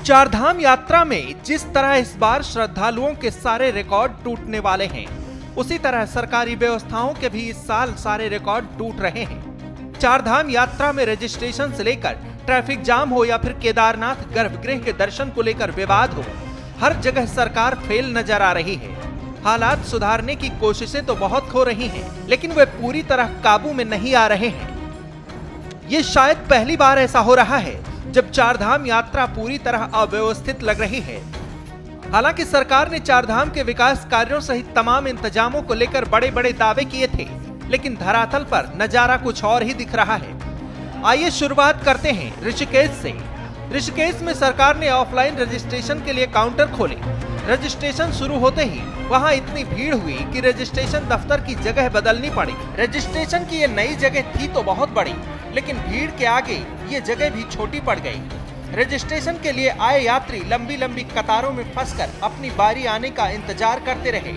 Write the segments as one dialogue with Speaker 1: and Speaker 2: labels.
Speaker 1: चारधाम यात्रा में जिस तरह इस बार श्रद्धालुओं के सारे रिकॉर्ड टूटने वाले हैं, उसी तरह सरकारी व्यवस्थाओं के भी इस साल सारे रिकॉर्ड टूट रहे हैं। चारधाम यात्रा में रजिस्ट्रेशन से लेकर ट्रैफिक जाम हो या फिर केदारनाथ गर्भगृह के दर्शन को लेकर विवाद हो, हर जगह सरकार फेल नजर आ रही है। हालात सुधारने की कोशिशें तो बहुत हो रही हैं, लेकिन वे पूरी तरह काबू में नहीं आ रहे हैं। ये शायद पहली बार ऐसा हो रहा है जब चारधाम यात्रा पूरी तरह अव्यवस्थित लग रही है। हालांकि सरकार ने चारधाम के विकास कार्यों सहित तमाम इंतजामों को लेकर बड़े बड़े दावे किए थे, लेकिन धरातल पर नजारा कुछ और ही दिख रहा है। आइए शुरुआत करते हैं ऋषिकेश से। ऋषिकेश में सरकार ने ऑफलाइन रजिस्ट्रेशन के लिए काउंटर खोले। रजिस्ट्रेशन शुरू होते ही वहां इतनी भीड़ हुई कि रजिस्ट्रेशन दफ्तर की जगह बदलनी पड़ी। रजिस्ट्रेशन की ये नई जगह थी तो बहुत बड़ी, लेकिन भीड़ के आगे ये जगह भी छोटी पड़ गई। रजिस्ट्रेशन के लिए आए यात्री लंबी लंबी कतारों में फंसकर अपनी बारी आने का इंतजार करते रहे।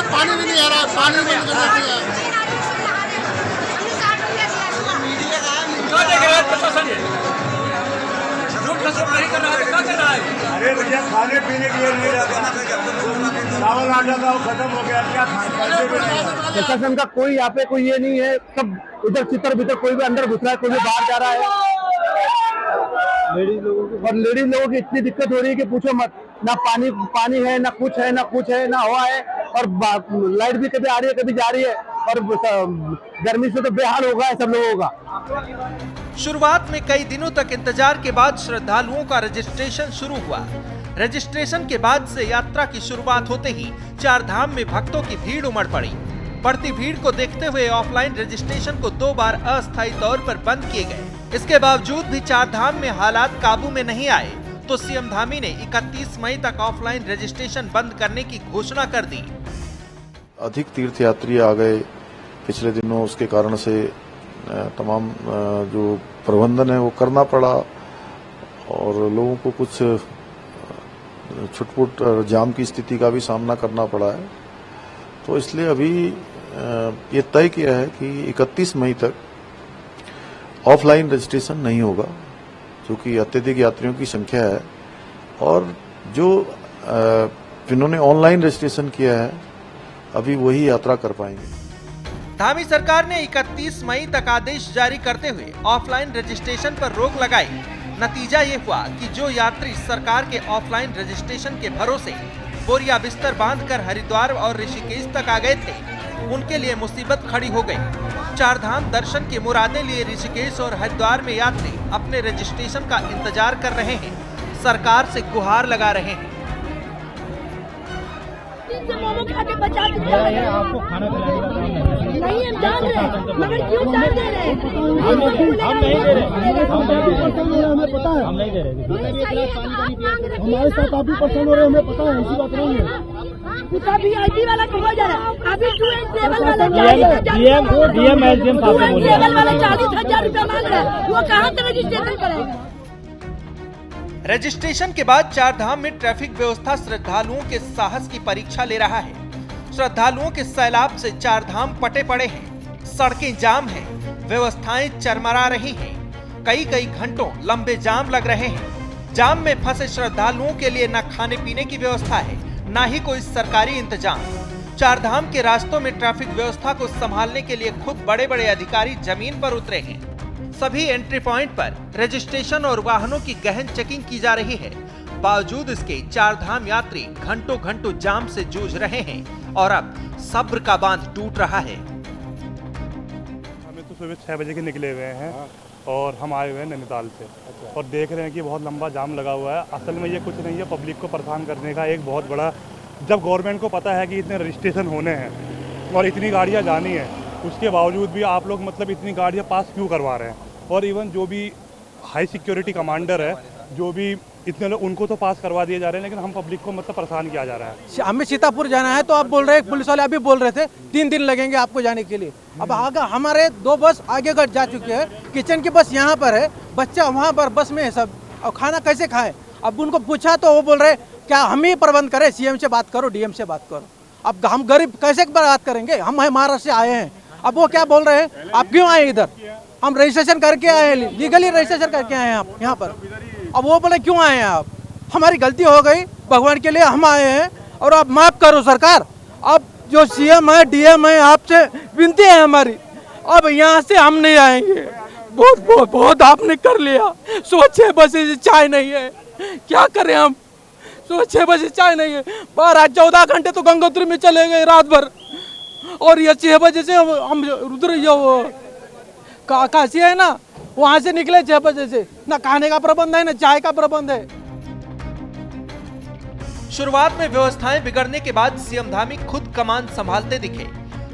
Speaker 2: पानी भी नहीं आ रहा, पानी बंद करना चाहिए।
Speaker 3: अरे भैया खाने पीने के लिए नहीं जाता, चावल आटा था वो खत्म हो गया, क्या प्रशासन का कोई यहाँ पे कोई ये नहीं है, सब उधर चित्र भीतर कोई भी अंदर घुस रहा है, कोई भी बाहर जा रहा है। लेडीज लोगों की इतनी दिक्कत हो रही है कि पूछो मत, ना पानी है, ना कुछ है, ना हवा है, और लाइट भी कभी आ रही है कभी जा रही है, और गर्मी से तो बेहाल हो गया है सब लोगों का।
Speaker 1: शुरुआत में कई दिनों तक इंतजार के बाद श्रद्धालुओं का रजिस्ट्रेशन शुरू हुआ। रजिस्ट्रेशन के बाद से यात्रा की शुरुआत होते ही चारधाम में भक्तों की भीड़ उमड़ पड़ी। बढ़ती भीड़ को देखते हुए ऑफलाइन रजिस्ट्रेशन को 2 बार अस्थायी तौर पर बंद किए गए। इसके बावजूद भी चारधाम में हालात काबू में नहीं आए तो सीएम धामी ने 31 मई तक ऑफलाइन रजिस्ट्रेशन बंद करने की घोषणा कर दी।
Speaker 4: अधिक तीर्थयात्री आ गए पिछले दिनों, उसके कारण से तमाम जो प्रबंधन है वो करना पड़ा और लोगों को कुछ छुटपुट जाम की स्थिति का भी सामना करना पड़ा है। तो इसलिए अभी ये तय किया है कि 31 मई तक ऑफलाइन रजिस्ट्रेशन नहीं होगा, क्योंकि अत्यधिक यात्रियों की संख्या है, और जो जिन्होंने ऑनलाइन रजिस्ट्रेशन किया है अभी वही यात्रा कर पाएंगे।
Speaker 1: धामी सरकार ने 31 मई तक आदेश जारी करते हुए ऑफलाइन रजिस्ट्रेशन पर रोक लगाई। नतीजा ये हुआ कि जो यात्री सरकार के ऑफलाइन रजिस्ट्रेशन के भरोसे बोरिया बिस्तर बांधकर हरिद्वार और ऋषिकेश तक आ गए थे, उनके लिए मुसीबत खड़ी हो गई। चारधाम दर्शन की मुरादें लिए ऋषिकेश और हरिद्वार में यात्री अपने रजिस्ट्रेशन का इंतजार कर रहे हैं, सरकार से गुहार लगा रहे हैं।
Speaker 3: आपको खाना
Speaker 5: नहीं, हम जान रहे हैं, मगर क्यों जान दे रहे हैं?
Speaker 3: हम नहीं दे रहे, हमें पता है, हम नहीं दे रहे। हमारे साथ आप भी पसंद हो रहे, हमें पता है, ऐसी बात नहीं है।
Speaker 5: उसका VIP वाला कहाँ जा रहा है? अभी 2 वाला
Speaker 3: DM SDM
Speaker 5: वाला 40,000 रुपया मांग रहा है, वो कहाँ से रजिस्ट्रेशन करेगा?
Speaker 1: रजिस्ट्रेशन के बाद चारधाम में ट्रैफिक व्यवस्था श्रद्धालुओं के साहस की परीक्षा ले रहा है। श्रद्धालुओं के सैलाब से चारधाम पटे पड़े हैं, सड़कें जाम हैं, व्यवस्थाएं चरमरा रही हैं, कई घंटों लंबे जाम लग रहे हैं। जाम में फंसे श्रद्धालुओं के लिए न खाने पीने की व्यवस्था है, न ही कोई सरकारी इंतजाम। चारधाम के रास्तों में ट्रैफिक व्यवस्था को संभालने के लिए खुद बड़े बड़े अधिकारी जमीन पर उतरे हैं। सभी एंट्री पॉइंट पर रजिस्ट्रेशन और वाहनों की गहन चेकिंग की जा रही है। बावजूद इसके चारधाम यात्री घंटों जाम से जूझ रहे हैं और अब सब्र का बांध टूट रहा है।
Speaker 6: हमें तो सुबह 6 बजे के निकले हुए हैं और हम आए हुए हैं नैनीताल से, और देख रहे हैं कि बहुत लंबा जाम लगा हुआ है। असल में ये कुछ नहीं है, पब्लिक को परेशान करने का एक बहुत बड़ा, जब गवर्नमेंट को पता है कि इतने रजिस्ट्रेशन होने हैं और इतनी गाड़ियाँ जानी है, उसके बावजूद भी आप लोग मतलब इतनी गाड़ियाँ पास क्यों करवा रहे हैं? और इवन जो भी हाई सिक्योरिटी कमांडर है, जो भी इतने लोग, उनको तो पास करवा दिए जा रहे हैं, लेकिन हम पब्लिक को मतलब परेशान किया जा रहा है।
Speaker 7: हमें सीतापुर जाना है तो आप बोल रहे हैं, पुलिस वाले अभी बोल रहे थे 3 दिन लगेंगे आपको जाने के लिए। अब आगे हमारे 2 बस आगे जा चुके हैं, किचन की बस यहाँ पर है, बच्चा वहाँ पर बस में है सब, और खाना कैसे खाएं? अब उनको पूछा तो वो बोल रहे क्या हम ही प्रबंध करें, CM से बात करो, DM से बात करो। अब हम गरीब कैसे बात करेंगे? हम महाराष्ट्र से आए हैं, अब वो क्या बोल रहे हैं, आप क्यों आए इधर? हम रजिस्ट्रेशन करके आए हैं, लीगली रजिस्ट्रेशन करके आए हैं आप यहाँ पर। अब वो बोले क्यों आए हैं आप? हमारी गलती हो गई, भगवान के लिए हम आए हैं और आप माफ़ करो सरकार। अब जो सीएम है, डीएम है, आपसे विनती है हमारी, अब यहाँ से हम नहीं आएंगे। बहुत बहुत बहुत आपने कर लिया। 6 बजे से चाय नहीं है, क्या करें हम? 6 बजे चाय नहीं है, 14 घंटे तो गंगोत्री में चले गए रात भर, और ये 6 बजे से हम उधर जो काशी है ना, वहाँ से निकले 6 बजे से। ना खाने का प्रबंध है, ना चाय का प्रबंध है।
Speaker 1: शुरुआत में व्यवस्थाएं बिगड़ने के बाद सीएम धामी खुद कमान संभालते दिखे।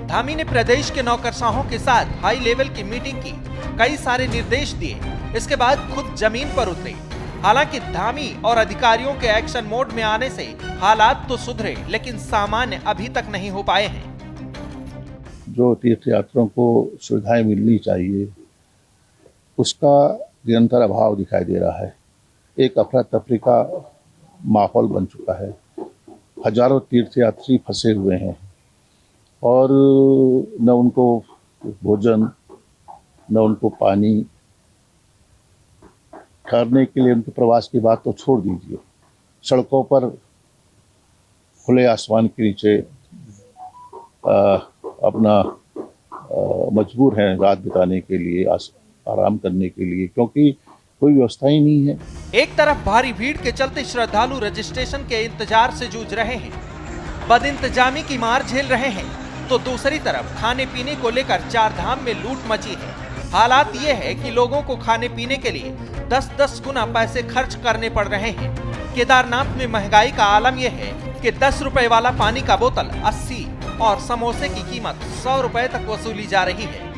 Speaker 1: धामी ने प्रदेश के नौकरशाहों के साथ हाई लेवल की मीटिंग की, कई सारे निर्देश दिए। इसके बाद खुद जमीन पर उतरे। हालांकि धामी और अधिकारियों के एक्शन मोड में आने से हालात तो सुधरे, लेकिन सामान्य अभी तक नहीं हो पाए हैं।
Speaker 8: जो तीर्थयात्रियों को सुविधाएं मिलनी चाहिए, उसका निरंतर अभाव दिखाई दे रहा है। एक अफरा तफरी का माहौल बन चुका है। हजारों तीर्थयात्री फंसे हुए हैं और न उनको भोजन, न उनको पानी, ठहरने के लिए उनके प्रवास की बात तो छोड़ दीजिए, सड़कों पर खुले आसमान के नीचे अपना मजबूर हैं रात बिताने के लिए, आराम करने के लिए, क्योंकि कोई व्यवस्था ही नहीं है।
Speaker 1: एक तरफ भारी भीड़ के चलते श्रद्धालु रजिस्ट्रेशन के इंतजार से जूझ रहे हैं, बदइंतजामी की मार झेल रहे हैं, तो दूसरी तरफ खाने पीने को लेकर चार धाम में लूट मची है। हालात ये है कि लोगों को खाने पीने के लिए 10-10 गुना पैसे खर्च करने पड़ रहे हैं। केदारनाथ में महंगाई का आलम यह है कि 10 रुपए वाला पानी का बोतल 80 और समोसे की कीमत 100 रुपए तक वसूली जा रही है।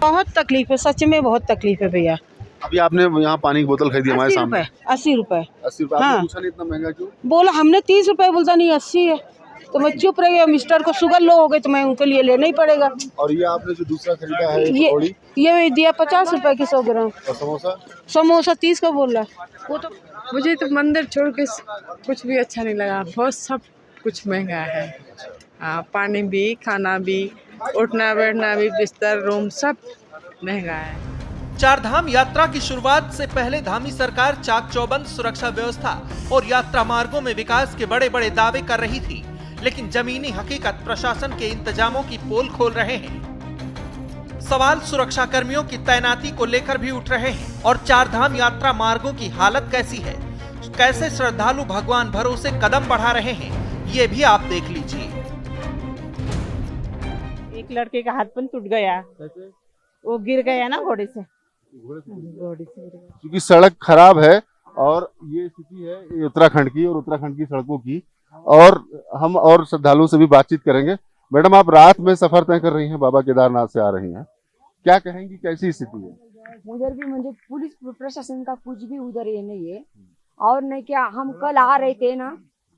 Speaker 9: बहुत तकलीफ है, सच में बहुत तकलीफ है भैया।
Speaker 2: अभी आपने यहाँ पानी की बोतल खरीदी हमारे सामने
Speaker 9: 80 रुपए।
Speaker 2: 80 रुपए।
Speaker 9: हाँ।
Speaker 2: आपने पूछा नहीं इतना महंगा क्यों?
Speaker 9: बोला हमने 30 रुपए, बोलता नहीं 80 है, तो मैं चुप रह गया। मिस्टर को शुगर लो हो गई तो मैं उनके लिए लेना ही पड़ेगा।
Speaker 2: और ये आपने जो दूसरा खरीदा है
Speaker 9: ये दिया 50 रुपए की 100 ग्राम।
Speaker 2: और
Speaker 9: समोसा 30 का बोल रहा है। वो तो
Speaker 10: मुझे तो मंदिर छोड़ के कुछ भी अच्छा नहीं लगा। बहुत सब कुछ महंगा है। पानी भी, खाना भी, उठना बैठना भी, बिस्तर, रूम सब महंगा है।
Speaker 1: चार धाम यात्रा की शुरुआत से पहले धामी सरकार चाक चौबंद सुरक्षा व्यवस्था और यात्रा मार्गों में विकास के बड़े बड़े दावे कर रही थी, लेकिन जमीनी हकीकत प्रशासन के इंतजामों की पोल खोल रहे हैं। सवाल सुरक्षा कर्मियों की तैनाती को लेकर भी उठ रहे हैं और चार धाम यात्रा मार्गों की हालत कैसी है, कैसे श्रद्धालु भगवान भरोसे कदम बढ़ा रहे हैं, ये भी आप देख लीजिए।
Speaker 11: एक लड़के का हाथ पण टूट गया, वो गिर गया ना घोड़े से
Speaker 2: क्योंकि सड़क खराब है। और ये स्थिति है ये उत्तराखंड की और उत्तराखंड की सड़कों की। और हम और श्रद्धालुओं से भी बातचीत करेंगे। मैडम, आप रात में सफर तय कर रही हैं, बाबा केदारनाथ से आ रही हैं, क्या कहेंगी, कैसी स्थिति है?
Speaker 12: उधर भी मुझे पुलिस प्रशासन का कुछ भी उधर ये नहीं है। और नहीं क्या, हम कल आ रहे थे ना,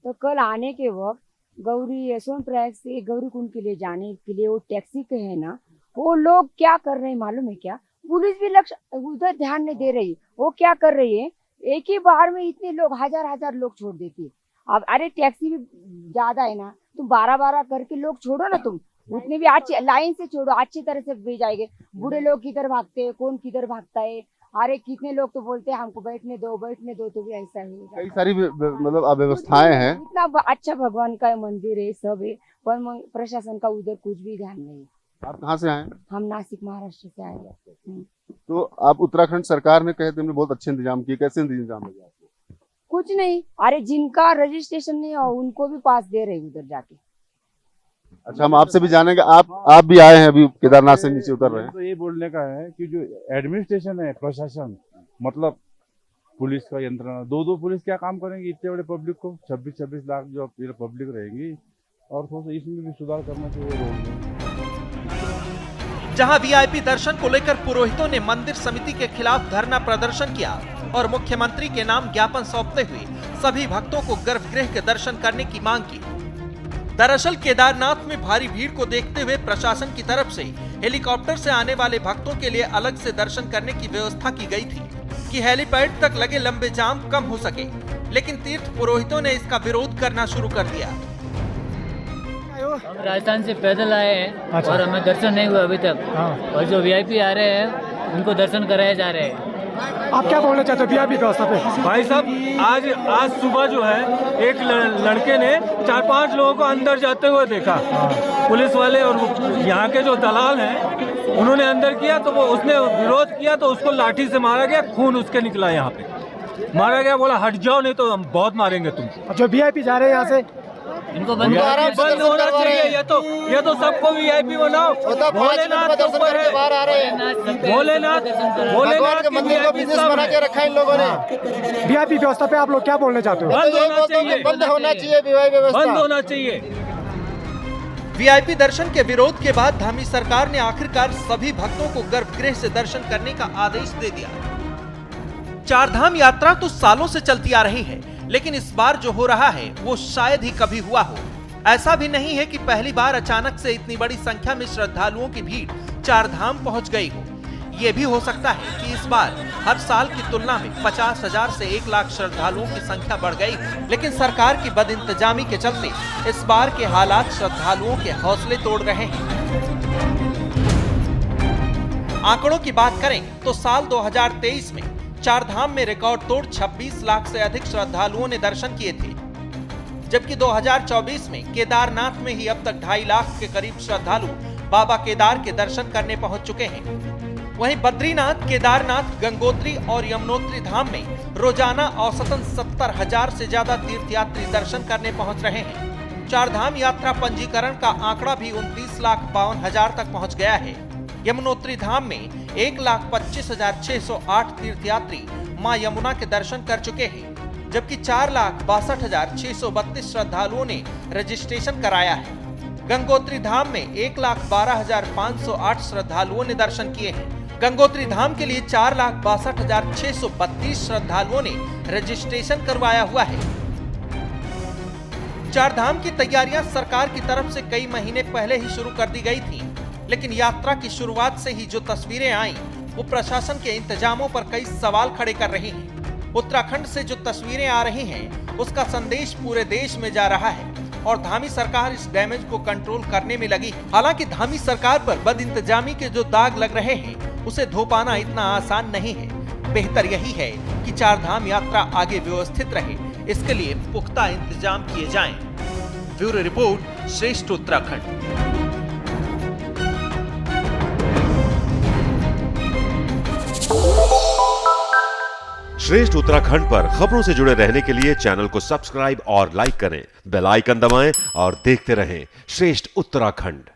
Speaker 12: तो कल आने के वक्त गौरी सोनप्रयाग से गौरी कुंड के लिए जाने के लिए वो टैक्सी के है ना, वो लोग क्या कर रहे हैं मालूम है क्या? पुलिस भी लक्ष्य उधर ध्यान नहीं दे रही। वो क्या कर रही है, एक ही बार में इतने लोग हजार लोग छोड़ देती है। अब अरे टैक्सी भी ज्यादा है ना, तुम 12 करके लोग छोड़ो ना, तुम उतने भी अच्छे लाइन से छोड़ो, अच्छी तरह से भेजाएंगे। बूढ़े लोग किधर भागते हैं, कौन किधर भागता है। अरे कितने लोग तो बोलते हैं हमको बैठने दो, तो भी ऐसा ही
Speaker 2: कई सारी मतलब अव्यवस्थाएं हैं।
Speaker 12: इतना अच्छा भगवान का मंदिर है, सब है, पर प्रशासन का उधर कुछ भी ध्यान नहीं।
Speaker 2: आप कहाँ से आए?
Speaker 12: हम नासिक महाराष्ट्र से आए हैं।
Speaker 2: तो आप उत्तराखंड सरकार ने कहे तुमने बहुत अच्छे इंतजाम किए, कैसे इंतजाम लगे आपको?
Speaker 12: कुछ नहीं, अरे जिनका रजिस्ट्रेशन नहीं है उनको भी पास दे रहे उधर जाके।
Speaker 2: अच्छा, हम आपसे भी जानेंगे, आप भी आए हैं अभी केदारनाथ से नीचे उतर रहे हैं।
Speaker 6: तो ये बोलने का है कि जो एडमिनिस्ट्रेशन है, प्रशासन, मतलब पुलिस का यंत्रणा, दो पुलिस क्या काम करेंगे इतने बड़े पब्लिक को? 26 लाख जो पब्लिक रहेंगी, और थोड़ा सा इसमें भी सुधार करना चाहिए रोड में।
Speaker 1: जहां वीआईपी दर्शन को लेकर पुरोहितों ने मंदिर समिति के खिलाफ धरना प्रदर्शन किया और मुख्यमंत्री के नाम ज्ञापन सौंपते हुए सभी भक्तों को गर्भगृह के दर्शन करने की मांग की। दरअसल केदारनाथ में भारी भीड़ को देखते हुए प्रशासन की तरफ से हेलीकॉप्टर से आने वाले भक्तों के लिए अलग से दर्शन करने की व्यवस्था की गई थी कि हेलीपैड तक लगे लंबे जाम कम हो सके, लेकिन तीर्थ पुरोहितों ने इसका विरोध करना शुरू कर दिया।
Speaker 13: हम राजस्थान से पैदल आए हैं और हमें दर्शन नहीं हुआ अभी तक। और जो वीआईपी आ रहे हैं उनको दर्शन कराए जा रहे हैं।
Speaker 3: आप क्या बोलना चाहते हो वीआईपी व्यवस्था पे?
Speaker 14: भाई साहब आज सुबह जो है एक लड़के ने 4-5 लोगों को अंदर जाते हुए देखा। पुलिस वाले और यहाँ के जो दलाल हैं उन्होंने अंदर किया तो वो उसने विरोध किया तो उसको लाठी से मारा गया, खून उसके निकला, यहाँ पे मारा गया। बोला हट जाओ नहीं तो हम बहुत मारेंगे तुमको।
Speaker 3: जो वीआईपी जा रहे हैं यहाँ से
Speaker 13: इनको बंद
Speaker 14: होना चाहिए। ये तो सबको वीआईपी बनाओ। भोलेनाथ के ऊपर है, भोलेनाथ के मंदिर को बिजनेस बना के रखा इन लोगों ने।
Speaker 3: वीआईपी व्यवस्था पे आप लोग क्या बोलना चाहते हो?
Speaker 14: बंद होना चाहिए,
Speaker 3: बंद होना चाहिए वीआईपी व्यवस्था,
Speaker 14: बंद होना चाहिए।
Speaker 1: वीआईपी दर्शन के विरोध के बाद धामी सरकार ने आखिरकार सभी भक्तों को गर्भगृह से दर्शन करने का आदेश दे दिया। चारधाम यात्रा तो सालों से चलती आ रही है, लेकिन इस बार जो हो रहा है वो शायद ही कभी हुआ हो। ऐसा भी नहीं है कि पहली बार अचानक से इतनी बड़ी संख्या में श्रद्धालुओं की भीड़ चारधाम पहुंच गई हो। ये भी हो सकता है कि इस बार हर साल की तुलना में 50,000 से 1 लाख श्रद्धालुओं की संख्या बढ़ गई हो। लेकिन सरकार की बदइंतजामी के चलते इस बार के हालात श्रद्धालुओं के हौसले तोड़ रहे हैं। आंकड़ों की बात करें तो साल 2023 में चारधाम में रिकॉर्ड तोड़ 26 लाख से अधिक श्रद्धालुओं ने दर्शन किए थे, जबकि 2024 में केदारनाथ में ही अब तक 2.5 लाख के करीब श्रद्धालु बाबा केदार के दर्शन करने पहुंच चुके हैं। वहीं बद्रीनाथ, केदारनाथ, गंगोत्री और यमुनोत्री धाम में रोजाना औसतन 70,000 से ज्यादा तीर्थयात्री दर्शन करने पहुंच रहे हैं। चारधाम यात्रा पंजीकरण का आंकड़ा भी 29,52,000 तक पहुंच गया है। यमुनोत्री धाम में 1,25,608 तीर्थयात्री मां यमुना के दर्शन कर चुके हैं, जबकि 4,62,632 श्रद्धालुओं ने रजिस्ट्रेशन कराया है। गंगोत्री धाम में 1,12,508 श्रद्धालुओं ने दर्शन किए हैं। गंगोत्री धाम के लिए 4,62,632 श्रद्धालुओं ने रजिस्ट्रेशन करवाया हुआ है। चारधाम की तैयारियां सरकार की तरफ से कई महीने पहले ही शुरू कर दी गई थी, लेकिन यात्रा की शुरुआत से ही जो तस्वीरें आईं, वो प्रशासन के इंतजामों पर कई सवाल खड़े कर रही हैं। उत्तराखंड से जो तस्वीरें आ रही हैं, उसका संदेश पूरे देश में जा रहा है और धामी सरकार इस डैमेज को कंट्रोल करने में लगी है। हालांकि धामी सरकार पर बदइंतजामी के जो दाग लग रहे हैं, उसे धो पाना इतना आसान नहीं है। बेहतर यही है कि चारधाम यात्रा आगे व्यवस्थित रहे, इसके लिए पुख्ता इंतजाम किए जाएं। ब्यूरो रिपोर्ट, श्रेष्ठ उत्तराखंड।
Speaker 15: श्रेष्ठ उत्तराखंड पर खबरों से जुड़े रहने के लिए चैनल को सब्सक्राइब और लाइक करें, बेल आइकन दबाएं और देखते रहें श्रेष्ठ उत्तराखंड।